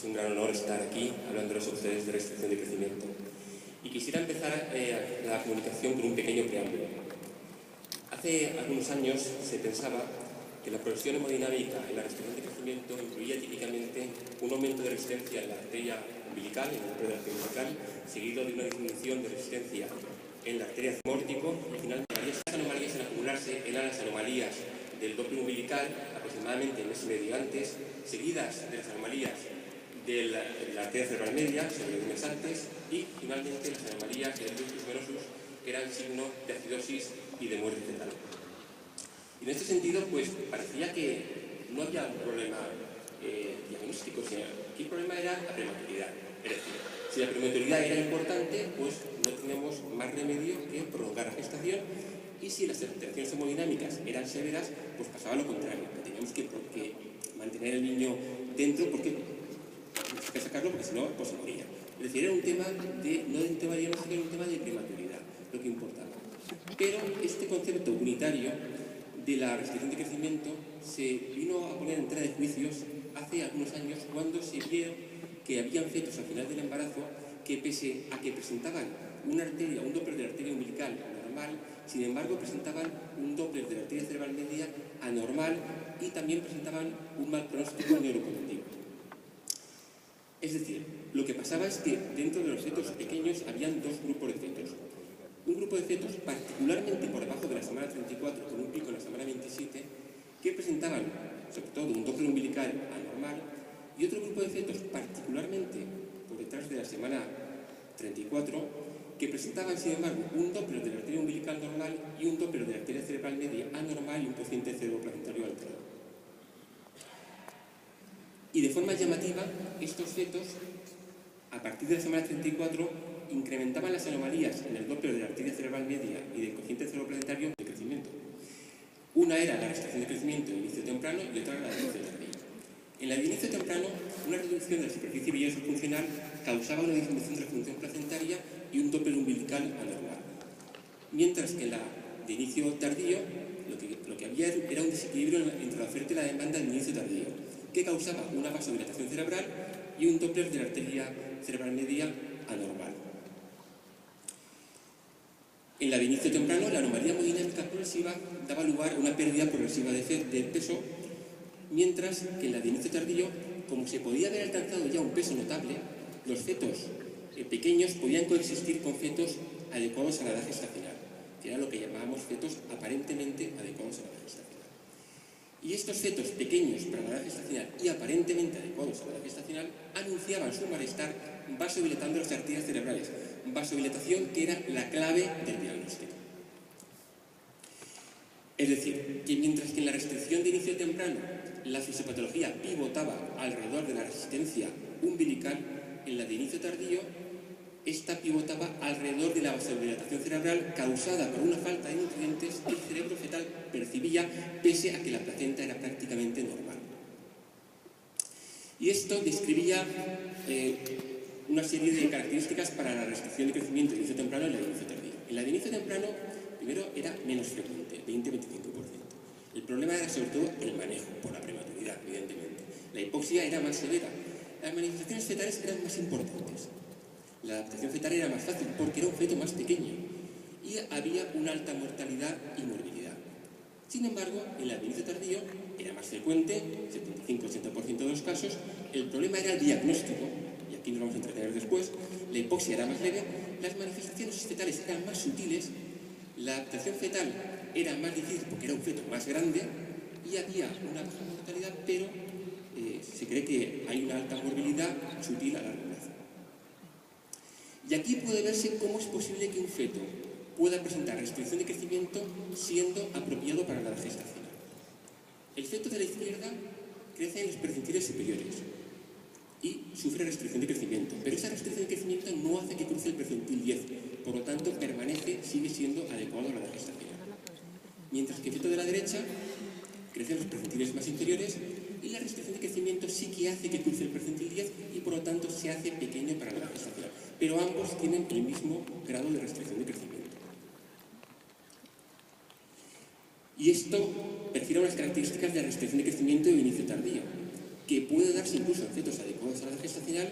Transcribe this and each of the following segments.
Es un gran honor estar aquí hablándoles a ustedes de restricción de crecimiento. Y quisiera empezar la comunicación con un pequeño preámbulo. Hace algunos años se pensaba que la progresión hemodinámica en la restricción de crecimiento incluía típicamente un aumento de resistencia en la arteria umbilical, en el núcleo de la arteria umbilical, seguido de una disminución de resistencia en la arteria cemórtico y finalmente varias anomalías en acumularse eran las anomalías del Doppler umbilical aproximadamente un mes y medio antes, seguidas de las anomalías de la arteria cerebral media sobre un mes antes y finalmente las anomalías del ductus venosus, que eran signo de acidosis y de muerte fetal. Y en este sentido, pues parecía que no había un problema diagnóstico, sino que el problema era la prematuridad. Es decir, si la prematuridad era importante, pues no teníamos más remedio que prolongar la gestación, y si las alteraciones hemodinámicas eran severas, pues pasaba lo contrario, que teníamos que mantener el niño dentro porque teníamos que sacarlo, porque si no, pues se moría. Es decir, era un tema no de un tema diagnóstico, era un tema de prematuridad, lo que importaba. Pero este concepto unitario de la restricción de crecimiento se vino a poner en tela de juicios hace algunos años cuando se vieron que habían fetos al final del embarazo que, pese a que presentaban una arteria, un Doppler de la arteria umbilical normal, sin embargo presentaban un Doppler de la arteria cerebral media anormal y también presentaban un mal pronóstico neurocognitivo. Es decir, lo que pasaba es que dentro de los fetos pequeños habían dos grupos de fetos. Un grupo de fetos particularmente por debajo de la semana 34, con un pico en la semana 27, que presentaban sobre todo un Doppler umbilical anormal, y otro grupo de fetos particularmente por detrás de la semana 34, que presentaban, sin embargo, un Doppler de la arteria umbilical normal y un Doppler de la arteria cerebral media anormal y un cociente cerebroplacentario alterado. Y de forma llamativa, estos fetos, a partir de la semana 34, incrementaban las anomalías en el Doppler de la arteria cerebral media y del cociente cerebroplacentario de crecimiento. Una era la restricción de crecimiento de inicio temprano y otra era la de inicio tardío. En la de inicio temprano, una reducción de la superficie villosa funcional causaba una disminución de la función placentaria y un Doppler umbilical anormal. Mientras que en la de inicio tardío, lo que había era un desequilibrio entre la oferta y la demanda del inicio tardío, que causaba una vasodilatación cerebral y un Doppler de la arteria cerebral media anormal. En la de inicio temprano, la anomalía hemodinámica progresiva daba lugar a una pérdida progresiva de peso, mientras que en la de inicio tardío, como se podía haber alcanzado ya un peso notable, los fetos pequeños podían coexistir con fetos adecuados a la edad gestacional, que era lo que llamábamos fetos aparentemente adecuados a la edad gestacional. Y estos fetos pequeños para la edad gestacional y aparentemente adecuados a la edad gestacional anunciaban su malestar vasodilatando las arterias cerebrales, vasodilatación que era la clave del diagnóstico. Es decir, que mientras que en la restricción de inicio temprano la fisiopatología pivotaba alrededor de la resistencia umbilical, en la de inicio tardío esta pivotaba alrededor de la vasodilatación cerebral causada por una falta de nutrientes que el cerebro fetal percibía pese a que la placenta era prácticamente normal. Y esto describía una serie de características para la restricción de crecimiento de inicio temprano en la de inicio tardío. En la de inicio temprano, primero, era menos frecuente, 20-25%. El problema era sobre todo el manejo, por la prematuridad, evidentemente. La hipoxia era más severa. Las manifestaciones fetales eran más importantes. La adaptación fetal era más fácil porque era un feto más pequeño y había una alta mortalidad y morbilidad. Sin embargo, en la de inicio tardío era más frecuente, 75-80% de los casos. El problema era el diagnóstico, y aquí nos vamos a entretener después. La hipoxia era más leve, las manifestaciones fetales eran más sutiles, la adaptación fetal era más difícil porque era un feto más grande y había una baja mortalidad, pero se cree que hay una alta morbilidad sutil a largo plazo. Y aquí puede verse cómo es posible que un feto pueda presentar restricción de crecimiento siendo apropiado para la edad gestacional. El feto de la izquierda crece en los percentiles superiores y sufre restricción de crecimiento, pero esa restricción de crecimiento no hace que cruce el percentil 10, por lo tanto sigue siendo adecuado a la edad gestacional. Mientras que el feto de la derecha crece en los percentiles más inferiores y la restricción de crecimiento sí que hace que cruce el percentil 10 y por lo tanto se hace pequeño para la edad gestacional, pero ambos tienen el mismo grado de restricción de crecimiento. Y esto refiere a unas características de restricción de crecimiento de inicio tardío. que puede darse incluso en fetos adecuados a la edad gestacional,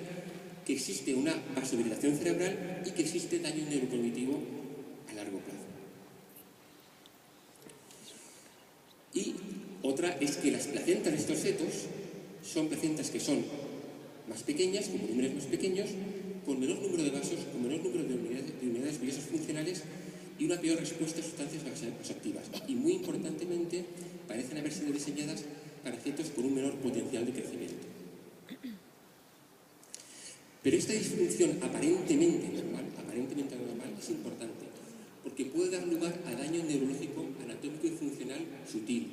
que existe una vasodilatación cerebral y que existe daño neurocognitivo a largo plazo. Y otra es que las placentas de estos fetos son placentas que son más pequeñas, con volúmenes más pequeños, con menor número de vasos, con menor número de unidades villosas funcionales y una peor respuesta a sustancias vasoactivas. Y muy importantemente, parecen haber sido diseñadas para fetos con un menor potencial de crecimiento. Pero esta disfunción aparentemente normal es importante, porque puede dar lugar a daño neurológico, anatómico y funcional sutil,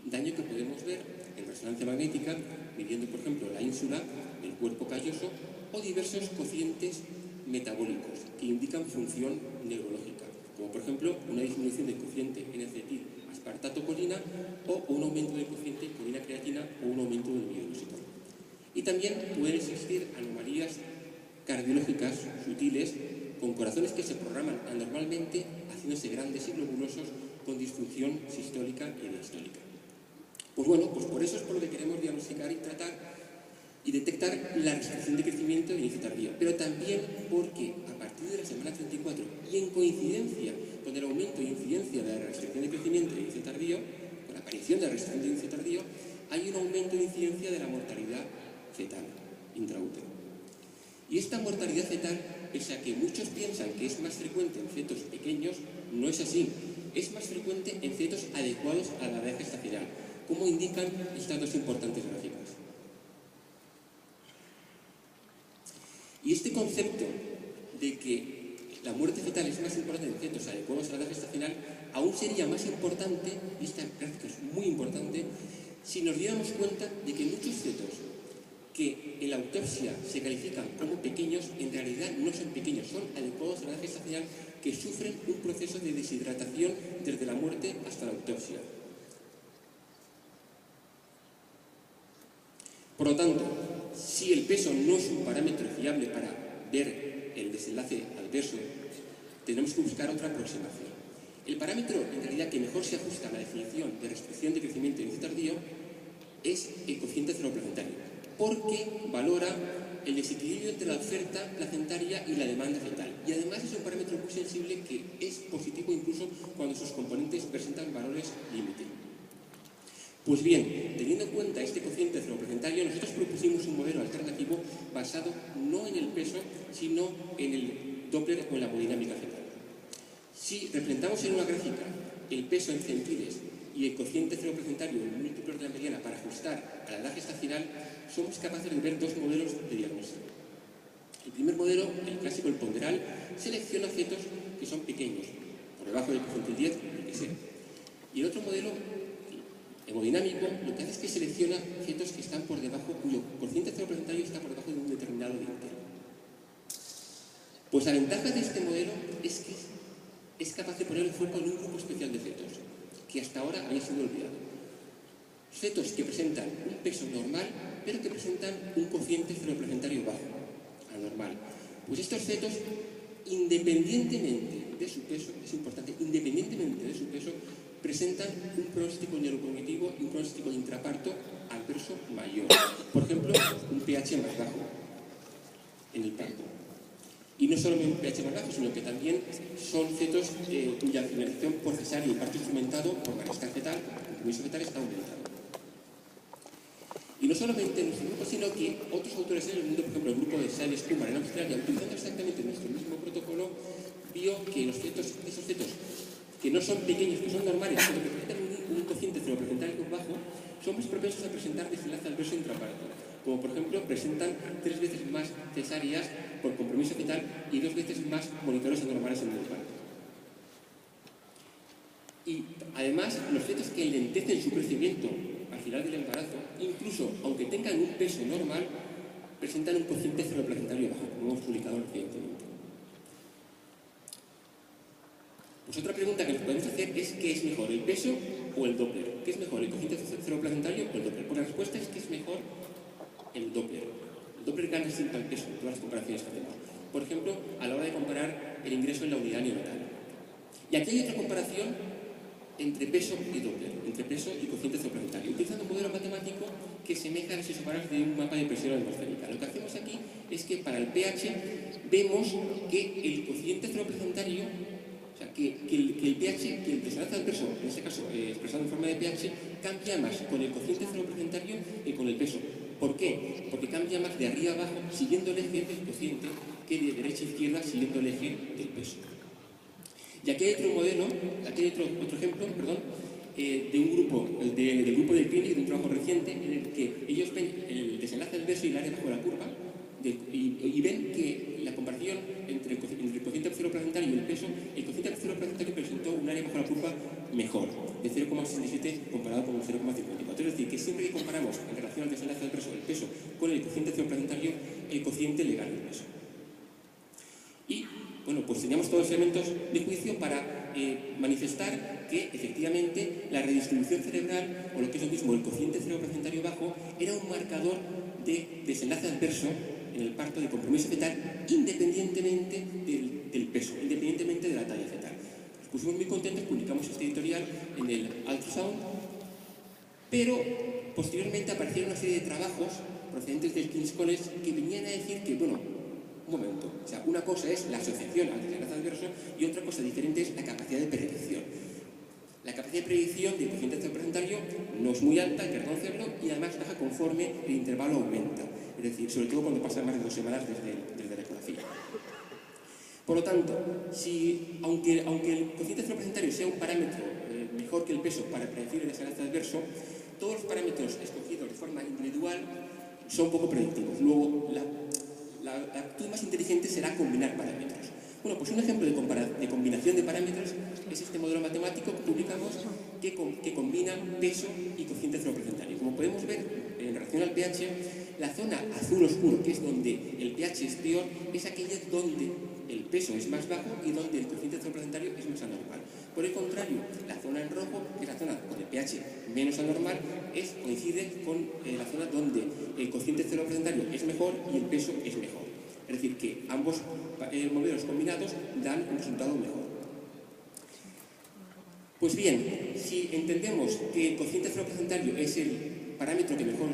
daño que podemos ver en resonancia magnética, midiendo por ejemplo la ínsula, el cuerpo calloso o diversos cocientes metabólicos que indican función neurológica, como por ejemplo una disminución del cociente N-acetil aspartato colina o un aumento del cociente colina creatina o un aumento del mioinositol. Y también pueden existir anomalías cardiológicas sutiles con corazones que se programan anormalmente, haciéndose grandes y globulosos con disfunción sistólica y diastólica. Pues bueno, pues por eso es por lo que queremos diagnosticar y tratar y detectar la restricción de crecimiento de inicio tardío, pero también porque a partir de la semana 34 y en coincidencia con el aumento e incidencia de la restricción de crecimiento de inicio tardío, con la aparición de la restricción de inicio tardío, hay un aumento de incidencia de la mortalidad fetal intraútero. Y esta mortalidad fetal, pese a que muchos piensan que es más frecuente en fetos pequeños, no es así. Es más frecuente en fetos adecuados a la edad gestacional, como indican estas dos importantes gráficas. Y este concepto de que la muerte fetal es más importante en fetos adecuados a la edad gestacional aún sería más importante, y esta gráfica es muy importante, si nos diéramos cuenta de que muchos fetos que en la autopsia se califican como pequeños, en realidad no son pequeños, son adecuados a la edad gestacional, que sufren un proceso de deshidratación desde la muerte hasta la autopsia. Por lo tanto, si el peso no es un parámetro fiable para ver el desenlace adverso, tenemos que buscar otra aproximación. El parámetro, en realidad, que mejor se ajusta a la definición de restricción de crecimiento de inicio tardío es el cociente cerebroplacentario, porque valora el desequilibrio entre la oferta placentaria y la demanda fetal. Y además es un parámetro muy sensible que es positivo incluso cuando sus componentes presentan valores límite. Pues bien, teniendo en cuenta este cociente cerebroplacentario, nosotros propusimos un modelo alternativo basado no en el peso, sino en el Doppler o en la hemodinámica fetal. Si representamos en una gráfica el peso en centiles y el cociente cerebroplacentario en múltiplos de la mediana para ajustar a la edad gestacional, somos capaces de ver dos modelos de diagnóstico. El primer modelo, el clásico, el ponderal, selecciona fetos que son pequeños, por debajo del cociente 10, el que sea. Y el otro modelo, hemodinámico, lo que hace es que selecciona fetos que están por debajo, cuyo cociente cerebroplacentario está por debajo de un determinado límite. Pues la ventaja de este modelo es que es capaz de poner el foco en un grupo especial de fetos, que hasta ahora había sido olvidado. Fetos que presentan un peso normal, pero que presentan un cociente cerebroplacentario bajo, anormal. Pues estos fetos, independientemente de su peso, es importante, independientemente de su peso, presentan un pronóstico neurocognitivo y un pronóstico de intraparto adverso mayor. Por ejemplo, un pH más bajo en el parto. Y no solo un pH más bajo, sino que también son fetos cuya finalización por cesárea y parto instrumentado por malestar fetal, compromiso fetal, está aumentado. Y no solamente en nuestro grupo, sino que otros autores en el mundo, por ejemplo el grupo de Sales Kumar en Australia, utilizando exactamente nuestro mismo protocolo, vio que esos fetos que no son pequeños, que son normales, pero que presentan un cociente cerebroplacentario bajo, son más propensos a presentar desenlace adverso intraparto. Como por ejemplo, presentan 3 veces más cesáreas por compromiso fetal y 2 veces más monitores anormales en el parto. Y además, los fetos que enlentecen su crecimiento al final del embarazo, incluso aunque tengan un peso normal, presentan un cociente cerebroplacentario bajo, como hemos publicado recientemente. Pues otra pregunta que nos podemos hacer es ¿qué es mejor, el peso o el Doppler? ¿Qué es mejor, el cociente cerebroplacentario o el Doppler? Pues la respuesta es que es mejor el Doppler. El Doppler gana siempre al peso en todas las comparaciones que hacemos. Por ejemplo, a la hora de comparar el ingreso en la unidad neonatal. Y aquí hay otra comparación entre peso y Doppler, entre peso y cociente cero-placentario, utilizando un modelo matemático que semeja a los isóbaros de un mapa de presión atmosférica. Lo que hacemos aquí es que para el pH vemos que el cociente cero-placentario, o sea, que el pH, que el desenlace adverso, en este caso expresado en forma de pH, cambia más con el cociente cero-placentario que con el peso. ¿Por qué? Porque cambia más de arriba a abajo siguiendo el eje del cociente que de derecha a izquierda siguiendo el eje del peso. Y aquí hay otro modelo, aquí hay otro ejemplo, perdón, de un grupo, del grupo del Clinic, de un trabajo reciente, en el que ellos ven el desenlace adverso y el área bajo la curva, y ven que la comparación entre el cociente cero-placentario y el peso, el cociente cero-placentario presentó un área bajo la curva mejor, de 0,67 comparado con un 0,54. Es decir, que siempre que comparamos en relación al desenlace adverso del peso con el cociente cero-placentario, el cociente le gana el peso. Y bueno, pues teníamos todos los elementos de juicio para manifestar que efectivamente la redistribución cerebral, o lo que es lo mismo, el cociente cero-placentario bajo, era un marcador de desenlace adverso en el parto de compromiso fetal, independientemente del peso, independientemente de la talla fetal. Nos pusimos muy contentos, publicamos este editorial en el Ultrasound, pero posteriormente aparecieron una serie de trabajos procedentes del King's College que venían a decir que, bueno, un momento, o sea, una cosa es la asociación al desenlace adverso y otra cosa diferente es la capacidad de predicción. La capacidad de predicción del cociente cero-placentario no es muy alta, hay que reconocerlo, y además baja conforme el intervalo aumenta, es decir, sobre todo cuando pasan más de 2 semanas desde la ecografía. Por lo tanto, aunque el cociente cero-placentario sea un parámetro mejor que el peso para predecir el desenlace adverso, todos los parámetros escogidos de forma individual son poco predictivos. Luego, la actitud más inteligente será combinar parámetros. Bueno, pues un ejemplo de combinación de parámetros es este modelo matemático que publicamos que combina peso y cociente cero-placentario. Como podemos ver, en relación al pH, la zona azul oscuro, que es donde el pH es peor, es aquella donde el peso es más bajo y donde el cociente cero-placentario es más anormal. Por el contrario, la zona en rojo, que es la zona con el pH menos anormal, coincide con la zona donde el cociente cero-placentario es mejor y el peso es mejor. Es decir, que ambos modelos combinados dan un resultado mejor. Pues bien, si entendemos que el cociente cero-placentario es el parámetro que mejor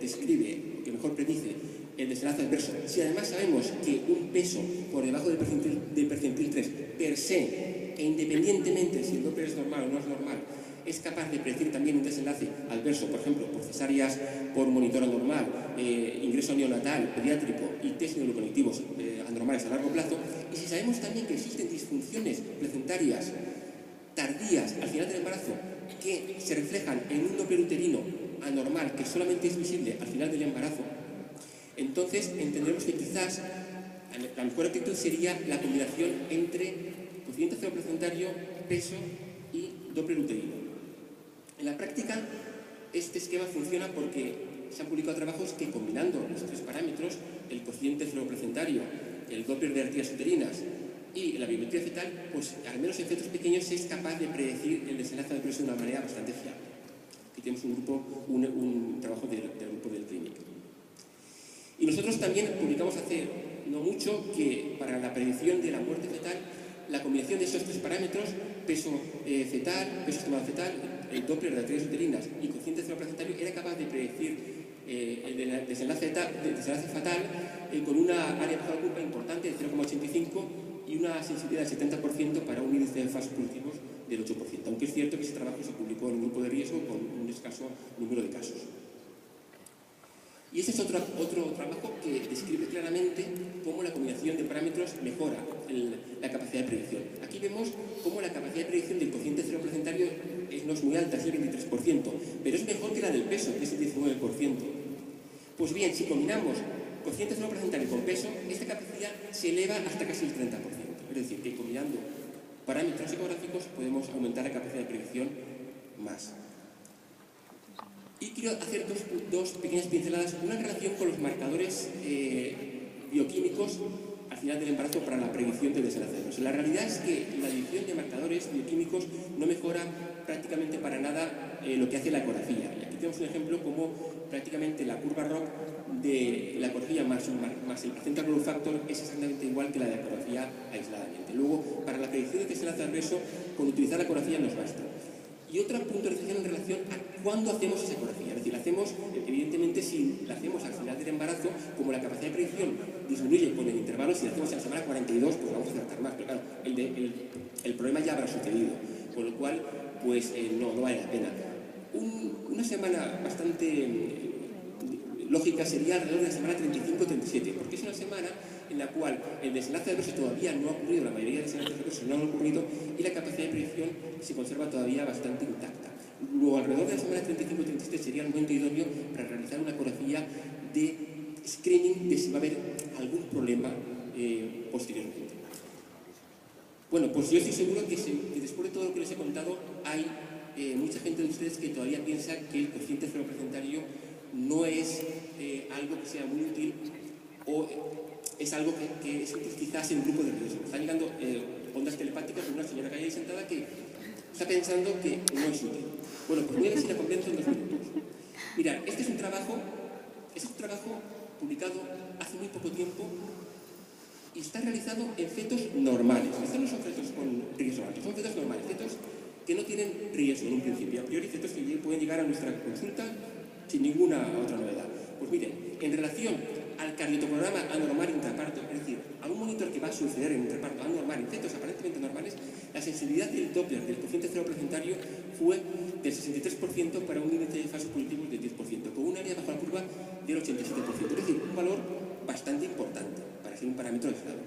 describe, que mejor predice el desenlace adverso, si además sabemos que un peso por debajo del percentil 3 per se, e independientemente si el Doppler es normal o no es normal, es capaz de predecir también un desenlace adverso, por ejemplo, por cesáreas por monitor anormal, ingreso neonatal, pediátrico y test neuroconectivos anormales a largo plazo, y si sabemos también que existen disfunciones placentarias tardías al final del embarazo que se reflejan en un Doppler uterino anormal que solamente es visible al final del embarazo, entonces entendremos que quizás la mejor actitud sería la combinación entre cociente cero-placentario, peso y Doppler uterino. En la práctica, este esquema funciona porque se han publicado trabajos que combinando los tres parámetros, el cociente cero-placentario, el Doppler de arterias uterinas y la biometría fetal, pues al menos en fetos pequeños es capaz de predecir el desenlace adverso de una manera bastante fiable. Aquí tenemos un trabajo del grupo del Clinic. Y nosotros también publicamos hace no mucho que para la predicción de la muerte fetal, la combinación de esos tres parámetros, peso fetal, peso estimado fetal, el Doppler de arterias uterinas y cociente cero-placentario, era capaz de predecir el desenlace fatal con una área bajo la curva importante de 0,85 y una sensibilidad del 70% para un índice de falsos positivos del 8%, aunque es cierto que ese trabajo se publicó en un grupo de riesgo con un escaso número de casos. Y este es otro trabajo que describe claramente cómo la combinación de parámetros mejora la capacidad de predicción. Aquí vemos cómo la capacidad de predicción del cociente cero-placentario no es muy alta, es el 23%, pero es mejor que la del peso, que es el 19%. Pues bien, si combinamos cociente cero-placentario con peso, esta capacidad se eleva hasta casi el 30%. Es decir, que combinando parámetros ecográficos podemos aumentar la capacidad de predicción más. Y quiero hacer dos pequeñas pinceladas, una en relación con los marcadores bioquímicos al final del embarazo para la predicción del desenlace adverso. La realidad es que la adición de marcadores bioquímicos no mejora prácticamente para nada lo que hace la ecografía. Y aquí tenemos un ejemplo como prácticamente la curva ROC de la ecografía más el placenta growth factor es exactamente igual que la de la ecografía aisladamente. Luego, para la predicción del desenlace adverso, con utilizar la ecografía nos basta. Y otra puntualización en relación a cuándo hacemos esa ecografía. Es decir, evidentemente, si la hacemos al final del embarazo, como la capacidad de predicción disminuye con el intervalo, si la hacemos en la semana 42, pues vamos a acertar más. Pero claro, el problema ya habrá sucedido, con lo cual, pues no vale la pena. Una semana bastante lógica sería alrededor de la semana 35-37, porque es una semana en la cual el desenlace adverso todavía no ha ocurrido, la mayoría de desenlaces adversos no han ocurrido, y la capacidad de predicción se conserva todavía bastante intacta. Luego, alrededor de la semana 35-37 sería el momento idóneo para realizar una ecografía de screening de si va a haber algún problema posteriormente. Bueno, pues yo estoy seguro que después de todo lo que les he contado, hay mucha gente de ustedes que todavía piensa que el cociente cerebroplacentario no es algo que sea muy útil o es algo que es útil quizás en grupo de riesgo. Están llegando ondas telepáticas de una señora que hay ahí sentada que está pensando que no es útil. Bueno, pues voy a ver si la convenzo en 2 minutos. Mirad, este es un trabajo publicado hace muy poco tiempo y está realizado en fetos normales. Estos no son fetos con riesgo alto, son fetos normales, fetos que no tienen riesgo en un principio. A priori, fetos que pueden llegar a nuestra consulta sin ninguna otra novedad. Pues miren, en relación al cardiotocograma anormal intraparto, es decir, a un monitor que va a suceder en intraparto anormal en fetos aparentemente normales, la sensibilidad del Doppler del cociente cerebroplacentario fue del 63% para un índice de falsos positivos del 10%, con un área bajo la curva del 87%, es decir, un valor bastante importante para ser un parámetro aislado.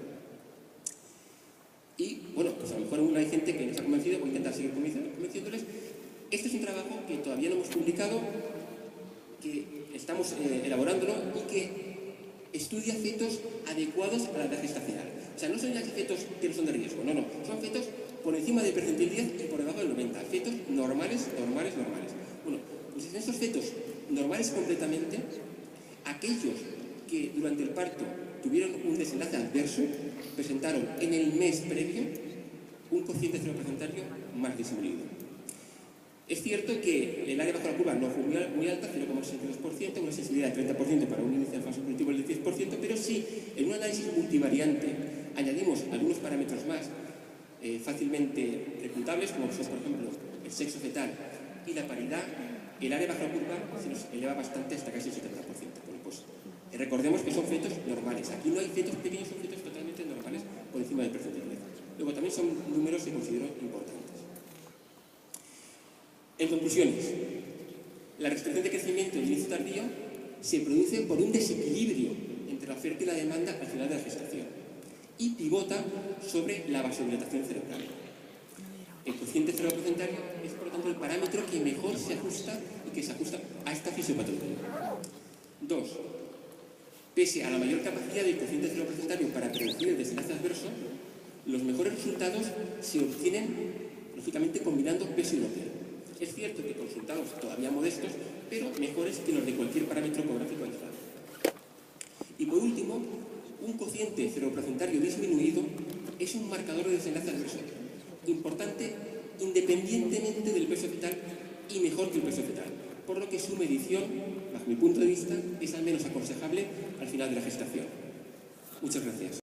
Y bueno, pues a lo mejor aún hay gente que no se ha convencido, voy a intentar seguir convenciéndoles. Este es un trabajo que todavía no hemos publicado, que estamos elaborándolo y que estudia fetos adecuados a la edad gestacional. O sea, no son ya fetos que no son de riesgo, no, son fetos por encima del percentil 10 y por debajo del 90, fetos normales. Bueno, pues en estos fetos normales completamente, aquellos que durante el parto tuvieron un desenlace adverso, presentaron en el mes previo un cociente cerebroplacentario más disminuido. Es cierto que el área bajo la curva no fue muy alta, 0,62%, una sensibilidad de 30% para un índice de falso positivo del 10%, pero sí, en un análisis multivariante añadimos algunos parámetros más fácilmente reclutables, como son, por ejemplo, el sexo fetal y la paridad, el área bajo la curva se nos eleva bastante hasta casi el 70%. Bueno, pues recordemos que son fetos normales. Aquí no hay fetos pequeños, son fetos totalmente normales por encima del percentil 10. Luego también son números que considero importantes. En conclusiones, la restricción de crecimiento en el inicio tardío se produce por un desequilibrio entre la oferta y la demanda al final de la gestación y pivota sobre la vasodilatación cerebral. El cociente cerebroplacentario es, por lo tanto, el parámetro que mejor se ajusta y que se ajusta a esta fisiopatología. 2. Pese a la mayor capacidad del cociente cerebroplacentario para predecir el desenlace adverso, los mejores resultados se obtienen, lógicamente, combinando peso y Doppler. Es cierto que con resultados todavía modestos, pero mejores que los de cualquier parámetro ecográfico aislado. Y por último, un cociente cerebroplacentario disminuido es un marcador de desenlace adverso importante independientemente del peso fetal y mejor que el peso fetal, por lo que su medición, bajo mi punto de vista, es al menos aconsejable al final de la gestación. Muchas gracias.